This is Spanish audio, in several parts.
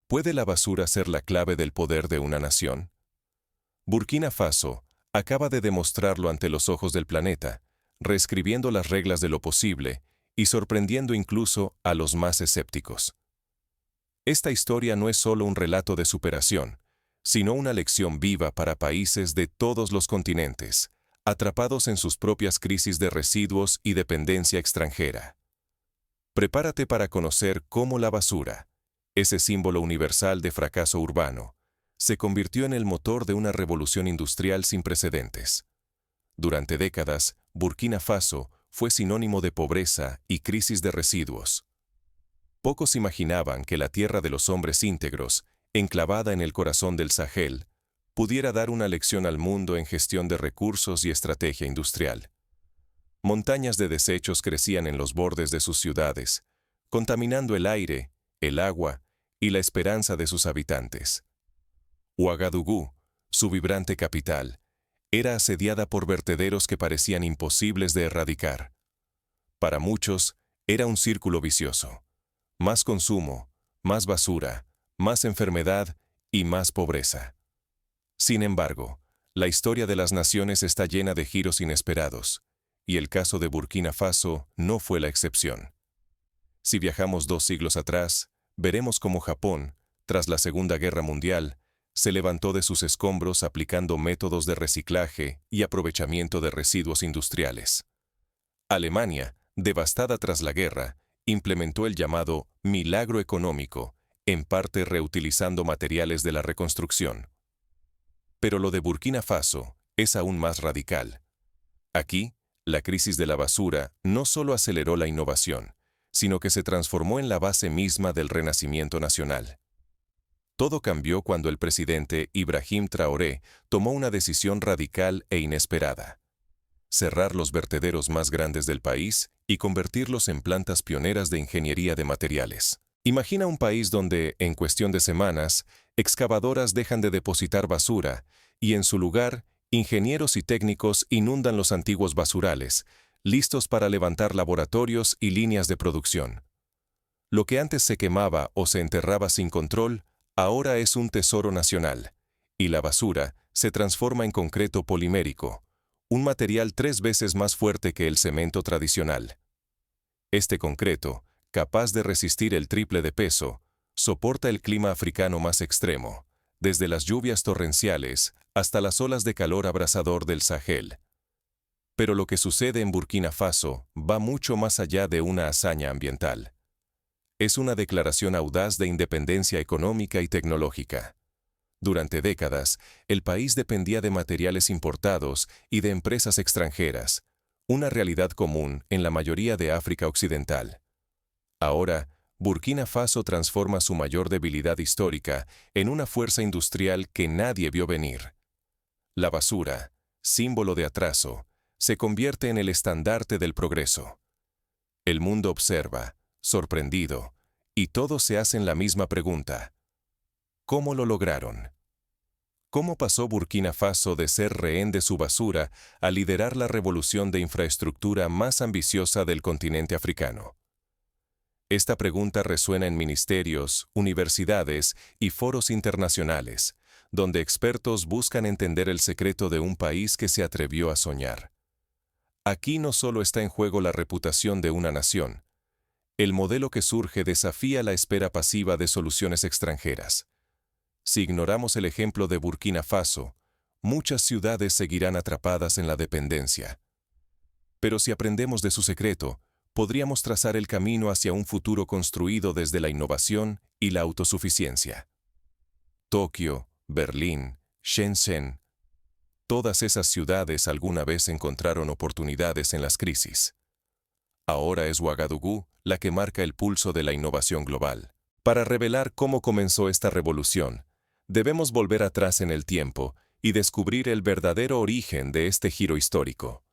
¿Puede la basura ser la clave del poder de una nación? Burkina Faso acaba de demostrarlo ante los ojos del planeta, reescribiendo las reglas de lo posible y sorprendiendo incluso a los más escépticos. Esta historia no es solo un relato de superación, sino una lección viva para países de todos los continentes, atrapados en sus propias crisis de residuos y dependencia extranjera. Prepárate para conocer cómo la basura, ese símbolo universal de fracaso urbano, se convirtió en el motor de una revolución industrial sin precedentes. Durante décadas, Burkina Faso fue sinónimo de pobreza y crisis de residuos. Pocos imaginaban que la tierra de los hombres íntegros, enclavada en el corazón del Sahel, pudiera dar una lección al mundo en gestión de recursos y estrategia industrial. Montañas de desechos crecían en los bordes de sus ciudades, contaminando el aire, el agua y la esperanza de sus habitantes. Ouagadougou, su vibrante capital, era asediada por vertederos que parecían imposibles de erradicar. Para muchos, era un círculo vicioso. Más consumo, más basura, más enfermedad y más pobreza. Sin embargo, la historia de las naciones está llena de giros inesperados, y el caso de Burkina Faso no fue la excepción. Si viajamos 2 siglos atrás, veremos cómo Japón, tras la Segunda Guerra Mundial, se levantó de sus escombros aplicando métodos de reciclaje y aprovechamiento de residuos industriales. Alemania, devastada tras la guerra, implementó el llamado milagro económico, en parte reutilizando materiales de la reconstrucción. Pero lo de Burkina Faso es aún más radical. Aquí, la crisis de la basura no solo aceleró la innovación, sino que se transformó en la base misma del renacimiento nacional. Todo cambió cuando el presidente Ibrahim Traoré tomó una decisión radical e inesperada: cerrar los vertederos más grandes del país y convertirlos en plantas pioneras de ingeniería de materiales. Imagina un país donde, en cuestión de semanas, excavadoras dejan de depositar basura y, en su lugar, ingenieros y técnicos inundan los antiguos basurales, listos para levantar laboratorios y líneas de producción. Lo que antes se quemaba o se enterraba sin control, ahora es un tesoro nacional, y la basura se transforma en concreto polimérico, un material 3 veces más fuerte que el cemento tradicional. Este concreto, capaz de resistir el triple de peso, soporta el clima africano más extremo, desde las lluvias torrenciales hasta las olas de calor abrasador del Sahel. Pero lo que sucede en Burkina Faso va mucho más allá de una hazaña ambiental. Es una declaración audaz de independencia económica y tecnológica. Durante décadas, el país dependía de materiales importados y de empresas extranjeras, una realidad común en la mayoría de África Occidental. Ahora, Burkina Faso transforma su mayor debilidad histórica en una fuerza industrial que nadie vio venir. La basura, símbolo de atraso, se convierte en el estandarte del progreso. El mundo observa, sorprendido, y todos se hacen la misma pregunta: ¿cómo lo lograron? ¿Cómo pasó Burkina Faso de ser rehén de su basura a liderar la revolución de infraestructura más ambiciosa del continente africano? Esta pregunta resuena en ministerios, universidades y foros internacionales, donde expertos buscan entender el secreto de un país que se atrevió a soñar. Aquí no solo está en juego la reputación de una nación. El modelo que surge desafía la espera pasiva de soluciones extranjeras. Si ignoramos el ejemplo de Burkina Faso, muchas ciudades seguirán atrapadas en la dependencia. Pero si aprendemos de su secreto, podríamos trazar el camino hacia un futuro construido desde la innovación y la autosuficiencia. Tokio, Berlín, Shenzhen, todas esas ciudades alguna vez encontraron oportunidades en las crisis. Ahora es Ouagadougou la que marca el pulso de la innovación global. Para revelar cómo comenzó esta revolución, debemos volver atrás en el tiempo y descubrir el verdadero origen de este giro histórico.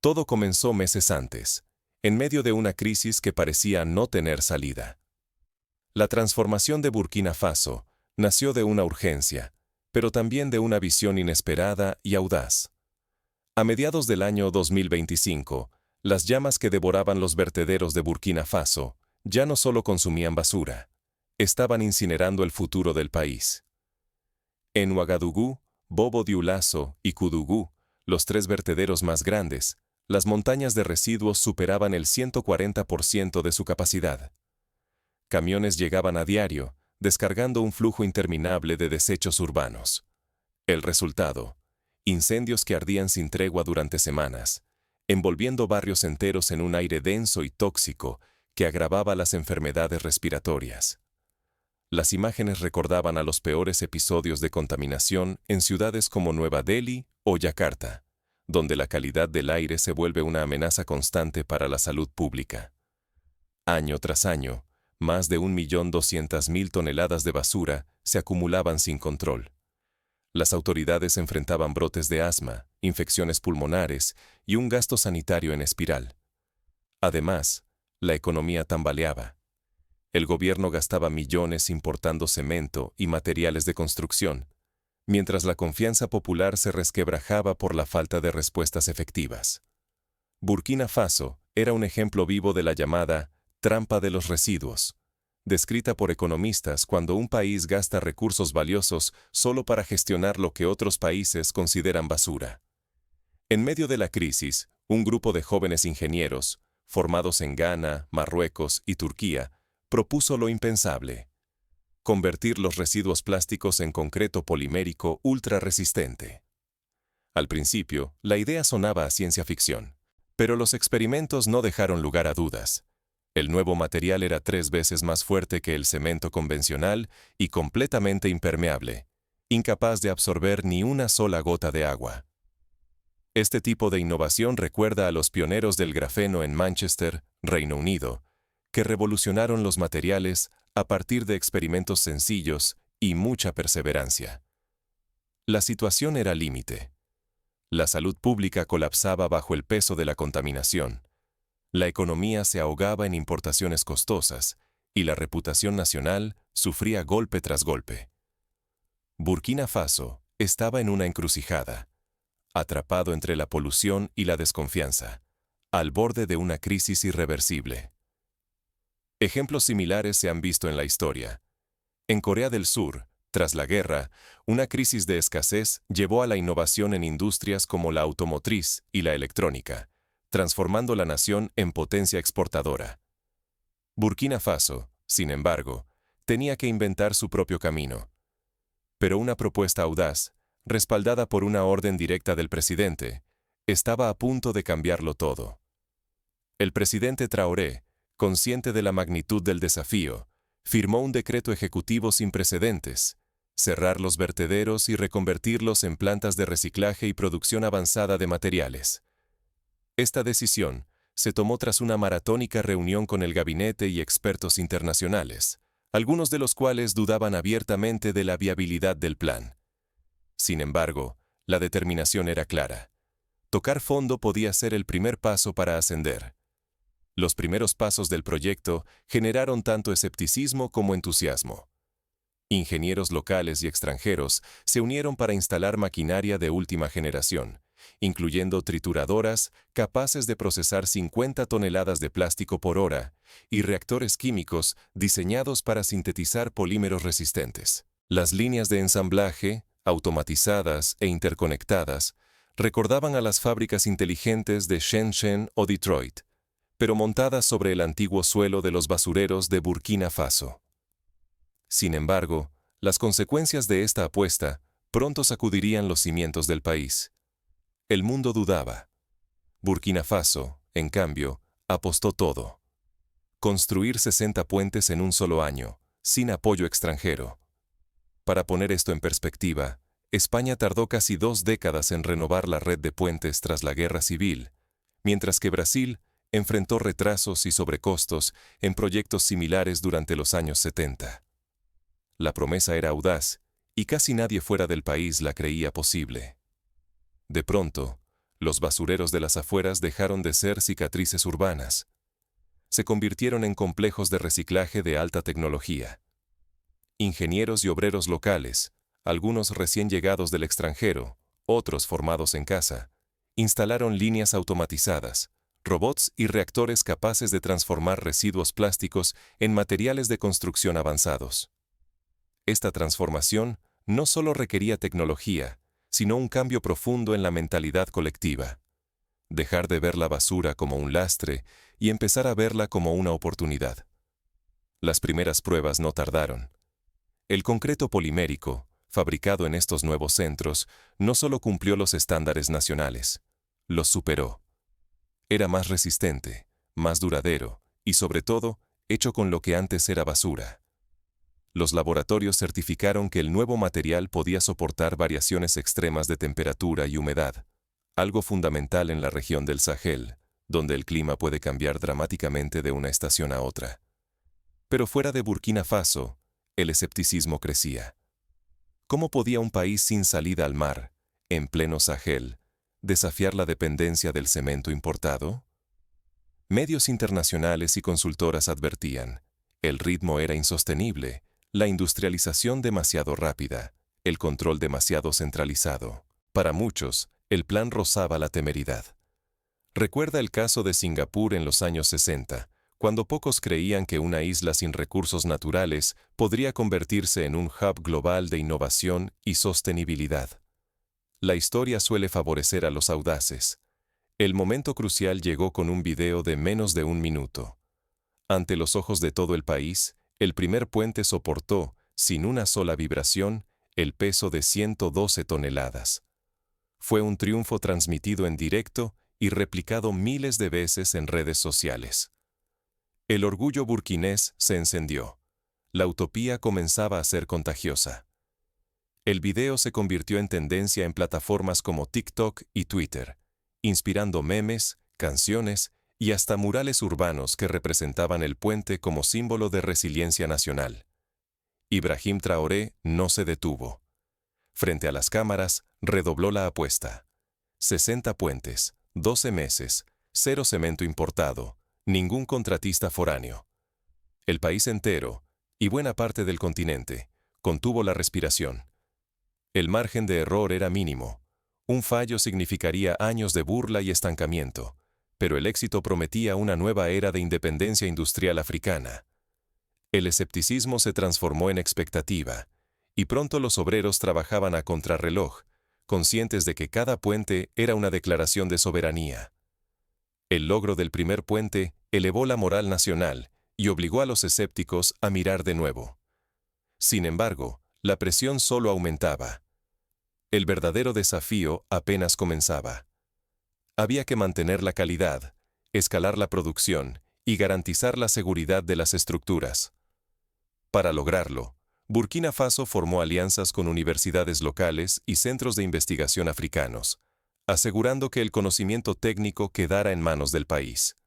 Todo comenzó meses antes, en medio de una crisis que parecía no tener salida. La transformación de Burkina Faso nació de una urgencia, pero también de una visión inesperada y audaz. A mediados del año 2025, las llamas que devoraban los vertederos de Burkina Faso ya no solo consumían basura, estaban incinerando el futuro del país. En Ouagadougou, Bobo-Dioulasso y Koudougou, los tres vertederos más grandes, las montañas de residuos superaban el 140% de su capacidad. Camiones llegaban a diario, descargando un flujo interminable de desechos urbanos. El resultado: incendios que ardían sin tregua durante semanas, envolviendo barrios enteros en un aire denso y tóxico que agravaba las enfermedades respiratorias. Las imágenes recordaban a los peores episodios de contaminación en ciudades como Nueva Delhi o Yakarta, donde la calidad del aire se vuelve una amenaza constante para la salud pública. Año tras año, más de 1.200.000 toneladas de basura se acumulaban sin control. Las autoridades enfrentaban brotes de asma, infecciones pulmonares y un gasto sanitario en espiral. Además, la economía tambaleaba. El gobierno gastaba millones importando cemento y materiales de construcción, mientras la confianza popular se resquebrajaba por la falta de respuestas efectivas. Burkina Faso era un ejemplo vivo de la llamada trampa de los residuos, descrita por economistas cuando un país gasta recursos valiosos solo para gestionar lo que otros países consideran basura. En medio de la crisis, un grupo de jóvenes ingenieros, formados en Ghana, Marruecos y Turquía, propuso lo impensable: convertir los residuos plásticos en concreto polimérico ultra resistente. Al principio, la idea sonaba a ciencia ficción, pero los experimentos no dejaron lugar a dudas. El nuevo material era 3 veces más fuerte que el cemento convencional y completamente impermeable, incapaz de absorber ni una sola gota de agua. Este tipo de innovación recuerda a los pioneros del grafeno en Manchester, Reino Unido, que revolucionaron los materiales a partir de experimentos sencillos y mucha perseverancia. La situación era límite. La salud pública colapsaba bajo el peso de la contaminación. La economía se ahogaba en importaciones costosas y la reputación nacional sufría golpe tras golpe. Burkina Faso estaba en una encrucijada, atrapado entre la polución y la desconfianza, al borde de una crisis irreversible. Ejemplos similares se han visto en la historia. En Corea del Sur, tras la guerra, una crisis de escasez llevó a la innovación en industrias como la automotriz y la electrónica, transformando la nación en potencia exportadora. Burkina Faso, sin embargo, tenía que inventar su propio camino. Pero una propuesta audaz, respaldada por una orden directa del presidente, estaba a punto de cambiarlo todo. El presidente Traoré, consciente de la magnitud del desafío, firmó un decreto ejecutivo sin precedentes: cerrar los vertederos y reconvertirlos en plantas de reciclaje y producción avanzada de materiales. Esta decisión se tomó tras una maratónica reunión con el gabinete y expertos internacionales, algunos de los cuales dudaban abiertamente de la viabilidad del plan. Sin embargo, la determinación era clara. Tocar fondo podía ser el primer paso para ascender. Los primeros pasos del proyecto generaron tanto escepticismo como entusiasmo. Ingenieros locales y extranjeros se unieron para instalar maquinaria de última generación, incluyendo trituradoras capaces de procesar 50 toneladas de plástico por hora y reactores químicos diseñados para sintetizar polímeros resistentes. Las líneas de ensamblaje, automatizadas e interconectadas, recordaban a las fábricas inteligentes de Shenzhen o Detroit, pero montadas sobre el antiguo suelo de los basureros de Burkina Faso. Sin embargo, las consecuencias de esta apuesta pronto sacudirían los cimientos del país. El mundo dudaba. Burkina Faso, en cambio, apostó todo. Construir 60 puentes en un solo año, sin apoyo extranjero. Para poner esto en perspectiva, España tardó casi 2 décadas en renovar la red de puentes tras la Guerra Civil, mientras que Brasil enfrentó retrasos y sobrecostos en proyectos similares durante los años 70. La promesa era audaz, y casi nadie fuera del país la creía posible. De pronto, los basureros de las afueras dejaron de ser cicatrices urbanas. Se convirtieron en complejos de reciclaje de alta tecnología. Ingenieros y obreros locales, algunos recién llegados del extranjero, otros formados en casa, instalaron líneas automatizadas, robots y reactores capaces de transformar residuos plásticos en materiales de construcción avanzados. Esta transformación no solo requería tecnología, sino un cambio profundo en la mentalidad colectiva. Dejar de ver la basura como un lastre y empezar a verla como una oportunidad. Las primeras pruebas no tardaron. El concreto polimérico, fabricado en estos nuevos centros, no solo cumplió los estándares nacionales, los superó. Era más resistente, más duradero y, sobre todo, hecho con lo que antes era basura. Los laboratorios certificaron que el nuevo material podía soportar variaciones extremas de temperatura y humedad, algo fundamental en la región del Sahel, donde el clima puede cambiar dramáticamente de una estación a otra. Pero fuera de Burkina Faso, el escepticismo crecía. ¿Cómo podía un país sin salida al mar, en pleno Sahel, desafiar la dependencia del cemento importado? Medios internacionales y consultoras advertían, el ritmo era insostenible, la industrialización demasiado rápida, el control demasiado centralizado. Para muchos, el plan rozaba la temeridad. Recuerda el caso de Singapur en los años 60, cuando pocos creían que una isla sin recursos naturales podría convertirse en un hub global de innovación y sostenibilidad. La historia suele favorecer a los audaces. El momento crucial llegó con un video de menos de un minuto. Ante los ojos de todo el país, el primer puente soportó, sin una sola vibración, el peso de 112 toneladas. Fue un triunfo transmitido en directo y replicado miles de veces en redes sociales. El orgullo burkinés se encendió. La utopía comenzaba a ser contagiosa. El video se convirtió en tendencia en plataformas como TikTok y Twitter, inspirando memes, canciones y hasta murales urbanos que representaban el puente como símbolo de resiliencia nacional. Ibrahim Traoré no se detuvo. Frente a las cámaras, redobló la apuesta. 60 puentes, 12 meses, 0 cemento importado, ningún contratista foráneo. El país entero, y buena parte del continente, contuvo la respiración. El margen de error era mínimo. Un fallo significaría años de burla y estancamiento, pero el éxito prometía una nueva era de independencia industrial africana. El escepticismo se transformó en expectativa, y pronto los obreros trabajaban a contrarreloj, conscientes de que cada puente era una declaración de soberanía. El logro del primer puente elevó la moral nacional y obligó a los escépticos a mirar de nuevo. Sin embargo, la presión solo aumentaba. El verdadero desafío apenas comenzaba. Había que mantener la calidad, escalar la producción y garantizar la seguridad de las estructuras. Para lograrlo, Burkina Faso formó alianzas con universidades locales y centros de investigación africanos, asegurando que el conocimiento técnico quedara en manos del país.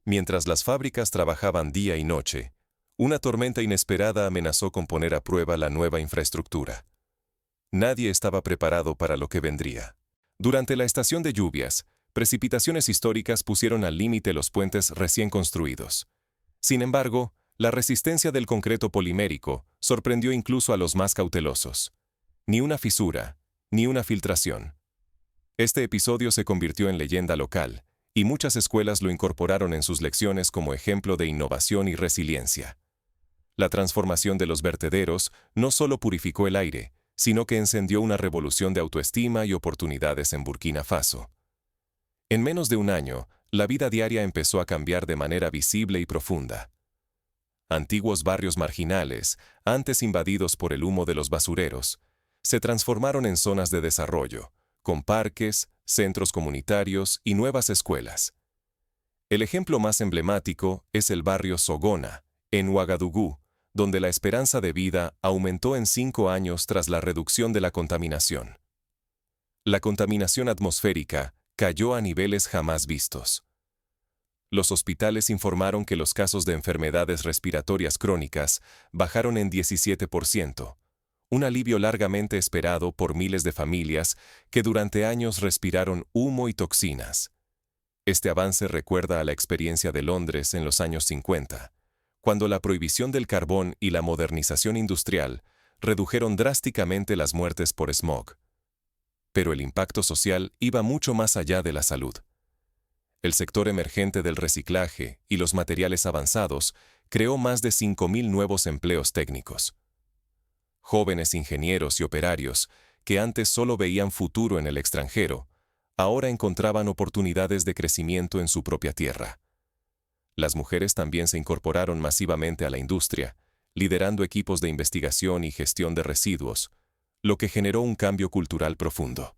Mientras las fábricas trabajaban día y noche, una tormenta inesperada amenazó con poner a prueba la nueva infraestructura. Nadie estaba preparado para lo que vendría. Durante la estación de lluvias, precipitaciones históricas pusieron al límite los puentes recién construidos. Sin embargo, la resistencia del concreto polimérico sorprendió incluso a los más cautelosos. Ni una fisura, ni una filtración. Este episodio se convirtió en leyenda local, y muchas escuelas lo incorporaron en sus lecciones como ejemplo de innovación y resiliencia. La transformación de los vertederos no solo purificó el aire, sino que encendió una revolución de autoestima y oportunidades en Burkina Faso. En menos de un año, la vida diaria empezó a cambiar de manera visible y profunda. Antiguos barrios marginales, antes invadidos por el humo de los basureros, se transformaron en zonas de desarrollo, con parques, centros comunitarios y nuevas escuelas. El ejemplo más emblemático es el barrio Sogona, en Ouagadougou, donde la esperanza de vida aumentó en 5 años tras la reducción de la contaminación. La contaminación atmosférica cayó a niveles jamás vistos. Los hospitales informaron que los casos de enfermedades respiratorias crónicas bajaron en 17%, un alivio largamente esperado por miles de familias que durante años respiraron humo y toxinas. Este avance recuerda a la experiencia de Londres en los años 50, cuando la prohibición del carbón y la modernización industrial redujeron drásticamente las muertes por smog. Pero el impacto social iba mucho más allá de la salud. El sector emergente del reciclaje y los materiales avanzados creó más de 5.000 nuevos empleos técnicos. Jóvenes ingenieros y operarios, que antes solo veían futuro en el extranjero, ahora encontraban oportunidades de crecimiento en su propia tierra. Las mujeres también se incorporaron masivamente a la industria, liderando equipos de investigación y gestión de residuos, lo que generó un cambio cultural profundo.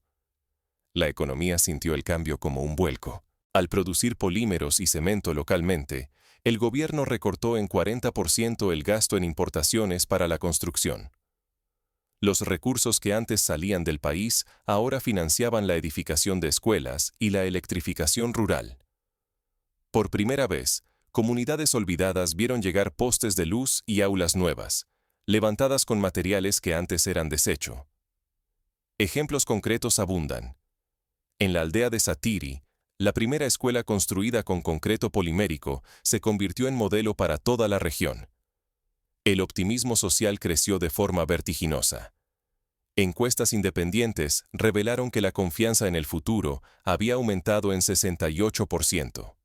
La economía sintió el cambio como un vuelco. Al producir polímeros y cemento localmente, el gobierno recortó en 40% el gasto en importaciones para la construcción. Los recursos que antes salían del país ahora financiaban la edificación de escuelas y la electrificación rural. Por primera vez, comunidades olvidadas vieron llegar postes de luz y aulas nuevas, levantadas con materiales que antes eran desecho. Ejemplos concretos abundan. En la aldea de Satiri, la primera escuela construida con concreto polimérico se convirtió en modelo para toda la región. El optimismo social creció de forma vertiginosa. Encuestas independientes revelaron que la confianza en el futuro había aumentado en 68%.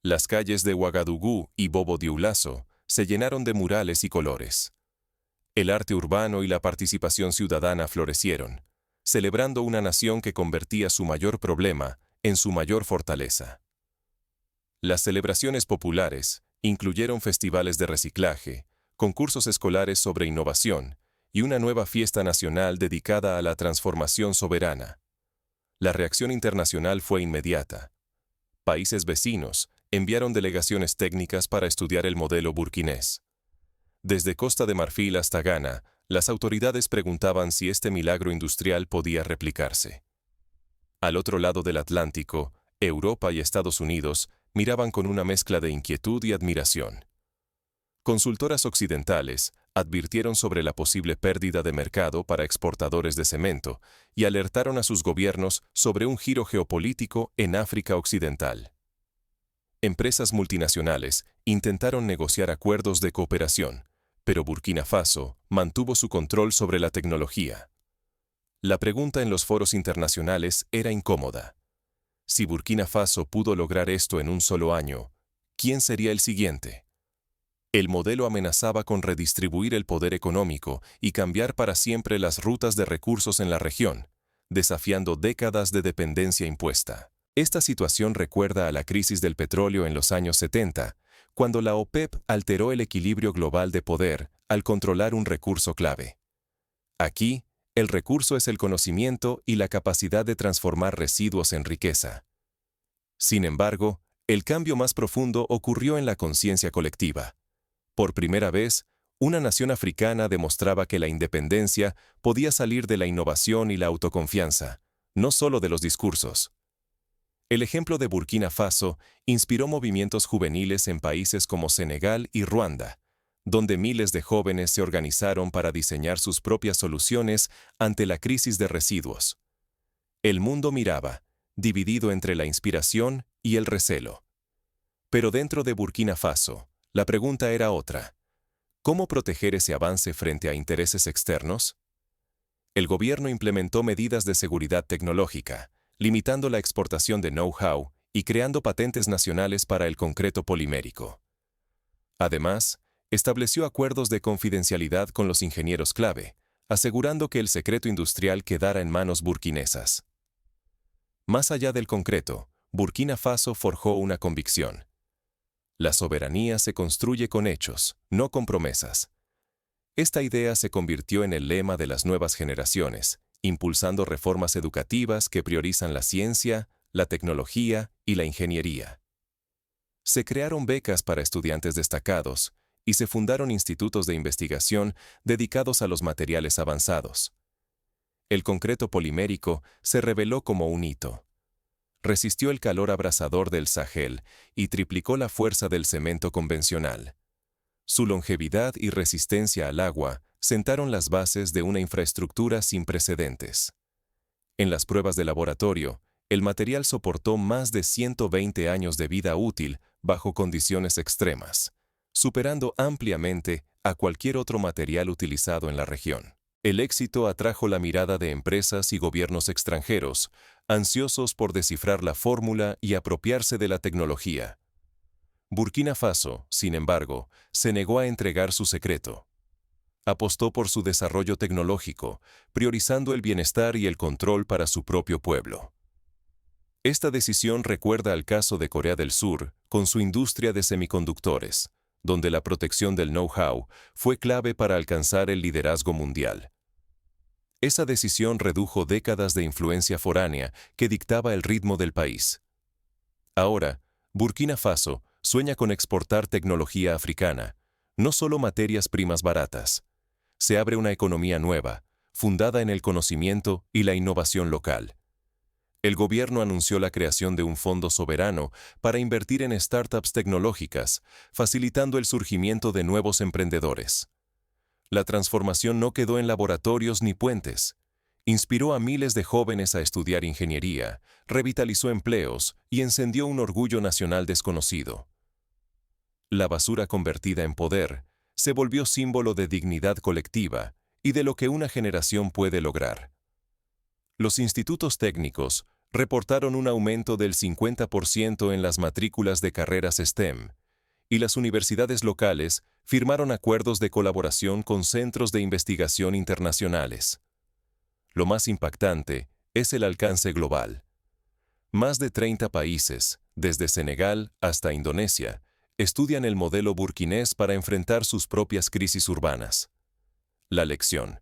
Las calles de Ouagadougou y Bobo Dioulasso se llenaron de murales y colores. El arte urbano y la participación ciudadana florecieron, celebrando una nación que convertía su mayor problema en su mayor fortaleza. Las celebraciones populares incluyeron festivales de reciclaje, concursos escolares sobre innovación y una nueva fiesta nacional dedicada a la transformación soberana. La reacción internacional fue inmediata. Países vecinos enviaron delegaciones técnicas para estudiar el modelo burkinés. Desde Costa de Marfil hasta Ghana, las autoridades preguntaban si este milagro industrial podía replicarse. Al otro lado del Atlántico, Europa y Estados Unidos miraban con una mezcla de inquietud y admiración. Consultoras occidentales advirtieron sobre la posible pérdida de mercado para exportadores de cemento y alertaron a sus gobiernos sobre un giro geopolítico en África Occidental. Empresas multinacionales intentaron negociar acuerdos de cooperación, pero Burkina Faso mantuvo su control sobre la tecnología. La pregunta en los foros internacionales era incómoda. Si Burkina Faso pudo lograr esto en un solo año, ¿quién sería el siguiente? El modelo amenazaba con redistribuir el poder económico y cambiar para siempre las rutas de recursos en la región, desafiando décadas de dependencia impuesta. Esta situación recuerda a la crisis del petróleo en los años 70, cuando la OPEP alteró el equilibrio global de poder al controlar un recurso clave. Aquí, el recurso es el conocimiento y la capacidad de transformar residuos en riqueza. Sin embargo, el cambio más profundo ocurrió en la conciencia colectiva. Por primera vez, una nación africana demostraba que la independencia podía salir de la innovación y la autoconfianza, no solo de los discursos. El ejemplo de Burkina Faso inspiró movimientos juveniles en países como Senegal y Ruanda, donde miles de jóvenes se organizaron para diseñar sus propias soluciones ante la crisis de residuos. El mundo miraba, dividido entre la inspiración y el recelo. Pero dentro de Burkina Faso, la pregunta era otra. ¿Cómo proteger ese avance frente a intereses externos? El gobierno implementó medidas de seguridad tecnológica, limitando la exportación de know-how y creando patentes nacionales para el concreto polimérico. Además, estableció acuerdos de confidencialidad con los ingenieros clave, asegurando que el secreto industrial quedara en manos burkinesas. Más allá del concreto, Burkina Faso forjó una convicción. La soberanía se construye con hechos, no con promesas. Esta idea se convirtió en el lema de las nuevas generaciones, impulsando reformas educativas que priorizan la ciencia, la tecnología y la ingeniería. Se crearon becas para estudiantes destacados y se fundaron institutos de investigación dedicados a los materiales avanzados. El concreto polimérico se reveló como un hito. Resistió el calor abrasador del Sahel y triplicó la fuerza del cemento convencional. Su longevidad y resistencia al agua sentaron las bases de una infraestructura sin precedentes. En las pruebas de laboratorio, el material soportó más de 120 años de vida útil bajo condiciones extremas, superando ampliamente a cualquier otro material utilizado en la región. El éxito atrajo la mirada de empresas y gobiernos extranjeros, ansiosos por descifrar la fórmula y apropiarse de la tecnología. Burkina Faso, sin embargo, se negó a entregar su secreto. Apostó por su desarrollo tecnológico, priorizando el bienestar y el control para su propio pueblo. Esta decisión recuerda al caso de Corea del Sur con su industria de semiconductores, donde la protección del know-how fue clave para alcanzar el liderazgo mundial. Esa decisión redujo décadas de influencia foránea que dictaba el ritmo del país. Ahora, Burkina Faso sueña con exportar tecnología africana, no solo materias primas baratas. Se abre una economía nueva, fundada en el conocimiento y la innovación local. El gobierno anunció la creación de un fondo soberano para invertir en startups tecnológicas, facilitando el surgimiento de nuevos emprendedores. La transformación no quedó en laboratorios ni puentes. Inspiró a miles de jóvenes a estudiar ingeniería, revitalizó empleos y encendió un orgullo nacional desconocido. La basura convertida en poder se volvió símbolo de dignidad colectiva y de lo que una generación puede lograr. Los institutos técnicos reportaron un aumento del 50% en las matrículas de carreras STEM, y las universidades locales firmaron acuerdos de colaboración con centros de investigación internacionales. Lo más impactante es el alcance global. Más de 30 países, desde Senegal hasta Indonesia, estudian el modelo burkinés para enfrentar sus propias crisis urbanas. La lección: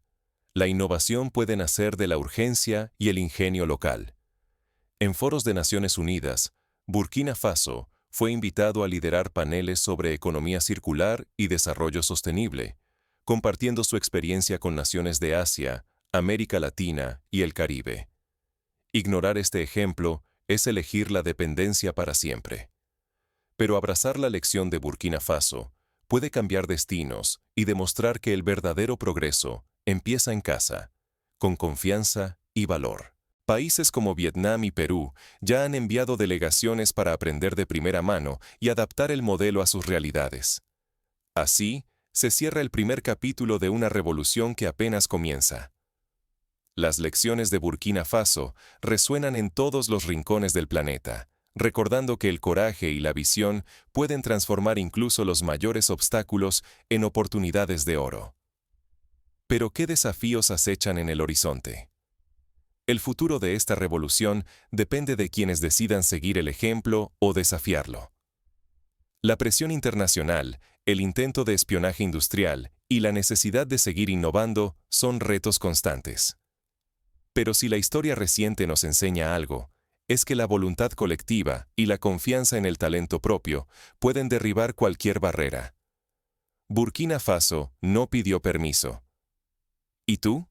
la innovación puede nacer de la urgencia y el ingenio local. En foros de Naciones Unidas, Burkina Faso fue invitado a liderar paneles sobre economía circular y desarrollo sostenible, compartiendo su experiencia con naciones de Asia, América Latina y el Caribe. Ignorar este ejemplo es elegir la dependencia para siempre. Pero abrazar la lección de Burkina Faso puede cambiar destinos y demostrar que el verdadero progreso empieza en casa, con confianza y valor. Países como Vietnam y Perú ya han enviado delegaciones para aprender de primera mano y adaptar el modelo a sus realidades. Así, se cierra el primer capítulo de una revolución que apenas comienza. Las lecciones de Burkina Faso resuenan en todos los rincones del planeta, recordando que el coraje y la visión pueden transformar incluso los mayores obstáculos en oportunidades de oro. Pero ¿qué desafíos acechan en el horizonte? El futuro de esta revolución depende de quienes decidan seguir el ejemplo o desafiarlo. La presión internacional, el intento de espionaje industrial y la necesidad de seguir innovando son retos constantes. Pero si la historia reciente nos enseña algo, es que la voluntad colectiva y la confianza en el talento propio pueden derribar cualquier barrera. Burkina Faso no pidió permiso. ¿Y tú?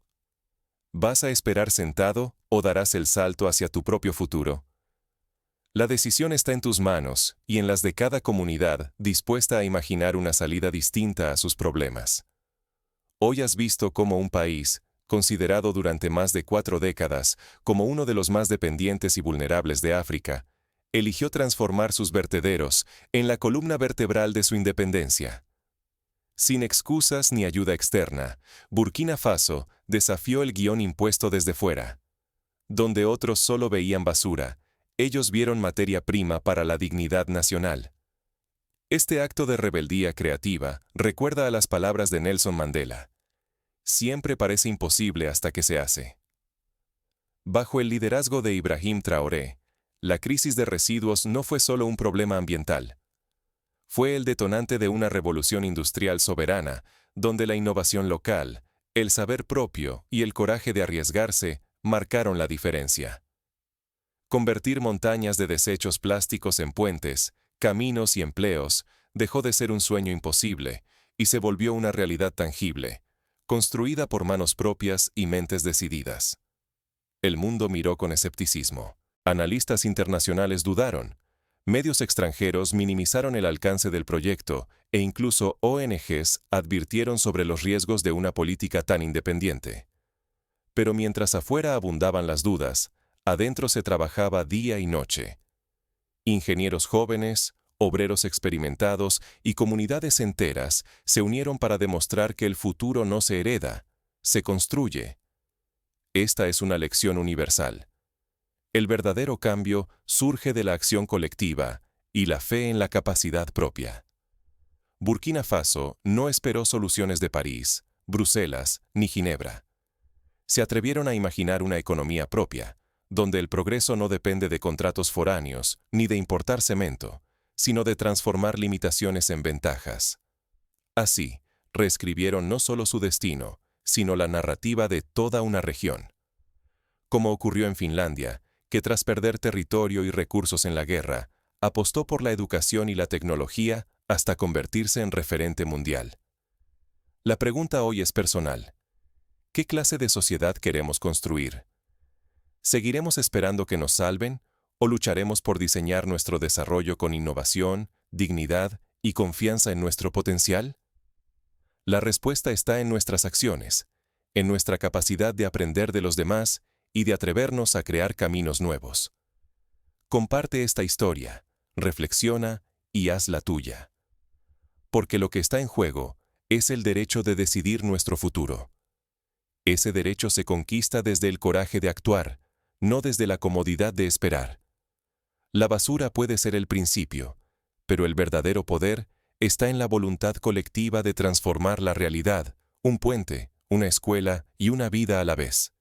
¿Vas a esperar sentado o darás el salto hacia tu propio futuro? La decisión está en tus manos y en las de cada comunidad dispuesta a imaginar una salida distinta a sus problemas. Hoy has visto cómo un país, considerado durante más de 4 décadas como uno de los más dependientes y vulnerables de África, eligió transformar sus vertederos en la columna vertebral de su independencia. Sin excusas ni ayuda externa, Burkina Faso desafió el guión impuesto desde fuera. Donde otros solo veían basura, ellos vieron materia prima para la dignidad nacional. Este acto de rebeldía creativa recuerda a las palabras de Nelson Mandela: siempre parece imposible hasta que se hace. Bajo el liderazgo de Ibrahim Traoré, la crisis de residuos no fue solo un problema ambiental. Fue el detonante de una revolución industrial soberana, donde la innovación local, el saber propio y el coraje de arriesgarse marcaron la diferencia. Convertir montañas de desechos plásticos en puentes, caminos y empleos dejó de ser un sueño imposible y se volvió una realidad tangible, construida por manos propias y mentes decididas. El mundo miró con escepticismo. Analistas internacionales dudaron. Medios extranjeros minimizaron el alcance del proyecto e incluso ONGs advirtieron sobre los riesgos de una política tan independiente. Pero mientras afuera abundaban las dudas, adentro se trabajaba día y noche. Ingenieros jóvenes, obreros experimentados y comunidades enteras se unieron para demostrar que el futuro no se hereda, se construye. Esta es una lección universal. El verdadero cambio surge de la acción colectiva y la fe en la capacidad propia. Burkina Faso no esperó soluciones de París, Bruselas ni Ginebra. Se atrevieron a imaginar una economía propia, donde el progreso no depende de contratos foráneos ni de importar cemento, sino de transformar limitaciones en ventajas. Así, reescribieron no solo su destino, sino la narrativa de toda una región. Como ocurrió en Finlandia, que tras perder territorio y recursos en la guerra, apostó por la educación y la tecnología hasta convertirse en referente mundial. La pregunta hoy es personal. ¿Qué clase de sociedad queremos construir? ¿Seguiremos esperando que nos salven o lucharemos por diseñar nuestro desarrollo con innovación, dignidad y confianza en nuestro potencial? La respuesta está en nuestras acciones, en nuestra capacidad de aprender de los demás y de atrevernos a crear caminos nuevos. Comparte esta historia, reflexiona y haz la tuya. Porque lo que está en juego es el derecho de decidir nuestro futuro. Ese derecho se conquista desde el coraje de actuar, no desde la comodidad de esperar. La basura puede ser el principio, pero el verdadero poder está en la voluntad colectiva de transformar la realidad, un puente, una escuela y una vida a la vez.